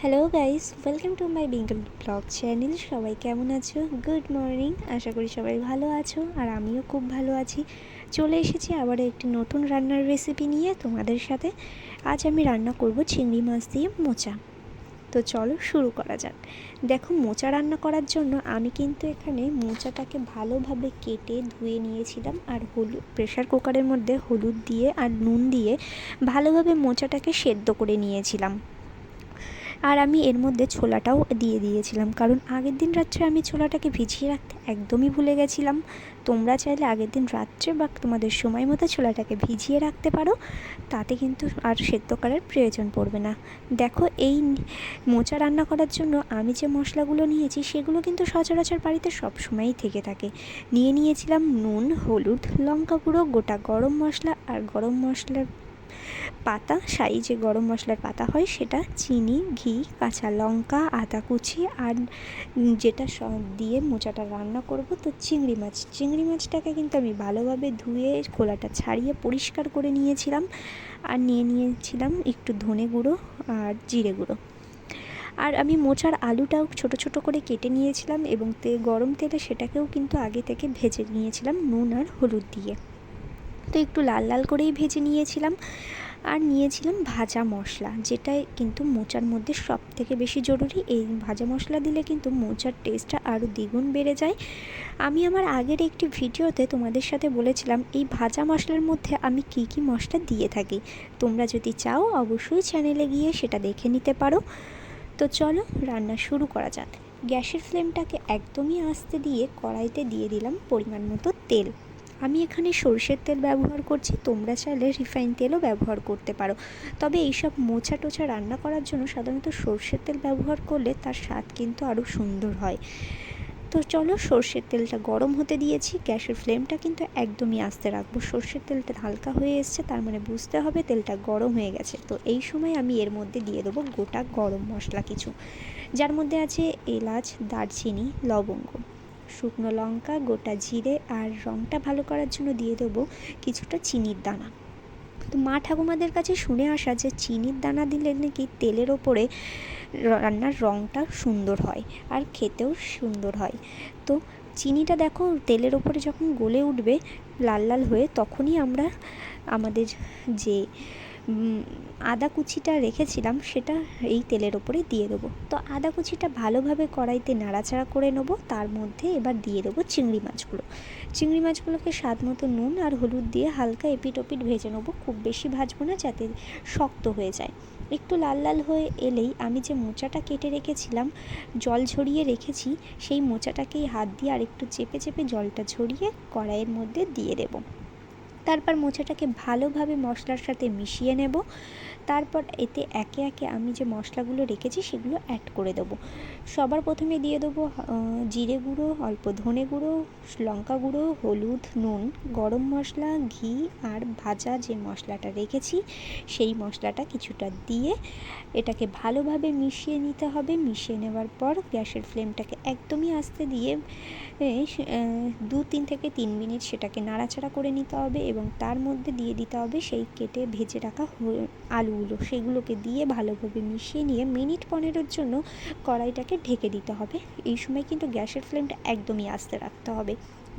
Hello guys, welcome to my Bengal blog channel. সবাই কেমন আছো? Good morning. আশা করি সবাই ভালো আছো, আর আমিও খুব ভালো আছি। চলে এসেছি আবার একটি নতুন রান্নার রেসিপি নিয়ে তোমাদের সাথে। আজ আমি রান্না করব চিংড়ি মাছ দিয়ে মোচা। তো চলো শুরু করা যাক। দেখো, মোচা রান্না করার জন্য আমি কিন্তু এখানে মোচাটাকে ভালোভাবে কেটে ধুয়ে নিয়েছিলাম, আর প্রেশার কুকারের মধ্যে হলুদ দিয়ে আর নুন দিয়ে ভালোভাবে মোচাটাকে সেদ্ধ করে নিয়েছিলাম। আর আমি এর মধ্যে ছোলাটাও দিয়ে দিয়েছিলাম, কারণ আগের দিন রাত্রে আমি ছোলাটাকে ভিজিয়ে রাখতে একদমই ভুলে গেছিলাম। তোমরা চাইলে আগের দিন রাত্রে বা তোমাদের সময় মতো ছোলাটাকে ভিজিয়ে রাখতে পারো, তাতে কিন্তু আর সেদ্ধ করার প্রয়োজন পড়বে না। দেখো, এই মোচা রান্না করার জন্য আমি যে মশলাগুলো নিয়েছি সেগুলো কিন্তু সচরাচর বাড়িতে সবসময়ই থেকে থাকে। নিয়েছিলাম নুন, হলুদ, লঙ্কা গুঁড়ো, গোটা গরম মশলা আর গরম মশলার পাতা, যে গরম মশলার পাতা হয় সেটা, চিনি, ঘি, কাঁচা লঙ্কা, আদা কুচি, আর যেটা সব দিয়ে মোচাটা রান্না করব, তো চিংড়ি মাছটাকে কিন্তু আমি ভালোভাবে ধুয়ে খোলাটা ছাড়িয়ে পরিষ্কার করে নিয়েছিলাম। আর নিয়েছিলাম একটু ধনে গুঁড়ো আর জিরে গুঁড়ো। আর আমি মোচার আলুটাও ছোট ছোট করে কেটে নিয়েছিলাম, এবং গরম তেলে সেটাকেও কিন্তু আগে থেকে ভেজে নিয়েছিলাম নুন আর হলুদ দিয়ে। তো একটু লাল লাল করেই ভেজে নিয়েছিলাম। আর নিয়েছিলাম ভাজা মশলা, যেটাই কিন্তু মোচার মধ্যে সব থেকে বেশি জরুরি। এই ভাজা মশলা দিলে কিন্তু মোচার টেস্টটা আরও দ্বিগুণ বেড়ে যায়। আমি আমার আগের একটি ভিডিওতে তোমাদের সাথে বলেছিলাম এই ভাজা মশলার মধ্যে আমি কি কি মশলা দিয়ে থাকি। তোমরা যদি চাও অবশ্যই চ্যানেলে গিয়ে সেটা দেখে নিতে পারো। তো চলো রান্না শুরু করা যাক। গ্যাসের ফ্লেমটাকে একদমই আস্তে দিয়ে কড়াইতে দিয়ে দিলাম পরিমাণ মতো তেল। আমি এখানে সরষের তেল ব্যবহার করছি, তোমরা চাইলে রিফাইন তেলও ব্যবহার করতে পারো। তবে এইসব মোচা টোচা রান্না করার জন্য সাধারণত সরষের তেল ব্যবহার করলে তার স্বাদ কিন্তু আরও সুন্দর হয়। তো চলো, সরষের তেলটা গরম হতে দিয়েছি। গ্যাসের ফ্লেমটা কিন্তু একদমই আস্তে রাখবো। সরষের তেলটা হালকা হয়ে এসছে, তার মানে বুঝতে হবে তেলটা গরম হয়ে গেছে। তো এই সময় আমি এর মধ্যে দিয়ে দেবো গোটা গরম মশলা কিছু, যার মধ্যে আছে এলাচ, দারচিনি, লবঙ্গ, শুকনো লঙ্কা, গোটা জিরে, আর রঙটা ভালো করার জন্য দিয়ে দেবো কিছুটা চিনির দানা। তো মা ঠাকুমাদের কাছে শুনে আসা যে চিনির দানা দিলে নাকি তেলের ওপরে রান্নার রঙটা সুন্দর হয় আর খেতেও সুন্দর হয়। তো চিনিটা দেখো তেলের ওপরে যখন গলে উঠবে লাল লাল হয়ে, তখনই আমরা আমাদের যে আদা কুচিটা রেখেছিলাম সেটা এই তেলের ওপরে দিয়ে দেবো। তো আদা কুচিটা ভালোভাবে কড়াইতে নাড়াচাড়া করে নেবো। তার মধ্যে এবার দিয়ে দেবো চিংড়ি মাছগুলোকে স্বাদ মতো নুন আর হলুদ দিয়ে হালকা এপিট ওপিট ভেজে নেবো। খুব বেশি ভাজবো না, যাতে শক্ত হয়ে যায়। একটু লাল লাল হয়ে এলেই আমি যে মোচাটা কেটে রেখেছিলাম, জল ঝরিয়ে রেখেছি, সেই মোচাটাকেই হাত দিয়ে আর একটু চেপে চেপে জলটা ঝরিয়ে কড়াইয়ের মধ্যে দিয়ে দেবো। তারপর মোচাটাকে ভালোভাবে মশলার সাথে মিশিয়ে নেব। তারপর এতে একে একে আমি যে মশলাগুলো রেখেছি সেগুলো অ্যাড করে দেবো। সবার প্রথমে দিয়ে দেবো জিরে গুঁড়ো, অল্প ধনে গুঁড়ো, লঙ্কা গুঁড়ো, হলুদ, নুন, গরম মশলা, ঘি, আর ভাজা যে মশলাটা রেখেছি সেই মশলাটা কিছুটা দিয়ে এটাকে ভালোভাবে মিশিয়ে নিতে হবে। মিশিয়ে নেওয়ার পর গ্যাসের ফ্লেমটাকে একদমই আস্তে দিয়ে 2-3 থেকে 3 মিনিট সেটাকে নাড়াচাড়া করে নিতে হবে, এবং তার মধ্যে দিয়ে দিতে হবে সেই কেটে ভেজে রাখা আলুগুলো। সেগুলোকে দিয়ে ভালোভাবে মিশিয়ে নিয়ে মিনিট 15 জন্য কড়াইটাকে ঢেকে দিতে হবে। এই সময় কিন্তু গ্যাসের ফ্লেমটা একদমই আস্তে রাখতে হবে।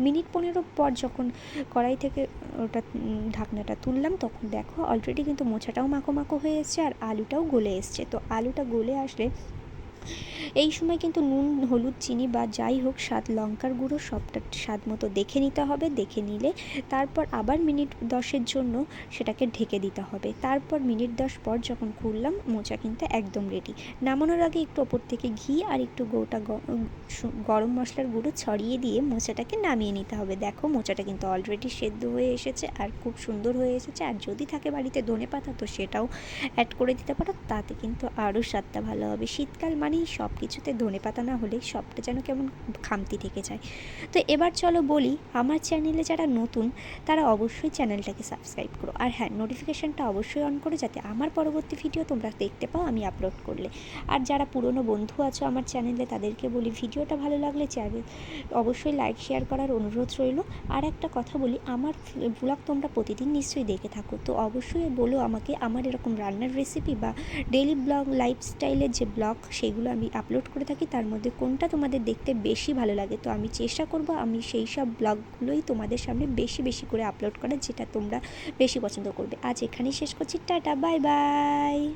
মিনিট 15 পর যখন কড়াই থেকে ওটা ঢাকনাটা তুললাম, তখন দেখো অলরেডি কিন্তু মোচাটাও মাখো মাখো হয়ে এসছে আর আলুটাও গলে এসছে। তো আলুটা গলে আসলে এই সময় কিন্তু নুন, হলুদ, চিনি বা যাই হোক লঙ্কার গুঁড়ো সবটা স্বাদ মতো দেখে নিতে হবে। দেখে নিলে তারপর আবার মিনিট 10 জন্য সেটাকে ঢেকে দিতে হবে। তারপর মিনিট 10 পর যখন খুললাম, মোচা কিন্তু একদম রেডি। নামানোর আগে একটু ওপর থেকে ঘি আর একটু গোটা গরম মশলার গুঁড়ো ছড়িয়ে দিয়ে মোচাটাকে নামিয়ে নিতে হবে। দেখো, মোচাটা কিন্তু অলরেডি সেদ্ধ হয়ে এসেছে আর খুব সুন্দর হয়ে এসেছে। আর যদি থাকে বাড়িতে ধনেপাতা, তো সেটাও অ্যাড করে দিতে পারো, তাতে কিন্তু আরও স্বাদটা ভালো হবে। শীতকাল মানেই সব কিছুতে ধনেপাতা না হলে সবটা যেন কেমন খামতি থেকে যায়। তো এবার চলো বলি, আমার চ্যানেলে যারা নতুন তারা অবশ্যই চ্যানেলটাকে সাবস্ক্রাইব করো, আর হ্যাঁ, নোটিফিকেশানটা অবশ্যই অন করো যাতে আমার পরবর্তী ভিডিও তোমরা দেখতে পাও আমি আপলোড করলে। আর যারা পুরনো বন্ধু আছো আমার চ্যানেলে তাদেরকে বলি, ভিডিওটা ভালো লাগলে অবশ্যই লাইক শেয়ার করার অনুরোধ রইল। আর একটা কথা বলি, আমার ব্লগ তোমরা প্রতিদিন নিশ্চয়ই দেখে থাকো, তো অবশ্যই বলো আমাকে আমার এরকম রান্নার রেসিপি বা ডেইলি ব্লগ লাইফস্টাইলের যে ব্লগ সেগুলো আমি আপলোড করে থাকি, তার মধ্যে কোনটা তোমাদের দেখতে বেশি ভালো লাগে। তো আমি চেষ্টা করব আমি সেই সব ব্লগগুলোই তোমাদের সামনে বেশি বেশি করে আপলোড করার, যেটা তোমরা বেশি পছন্দ করবে। আজ এখানেই শেষ করছি, টাটা, বাই বাই।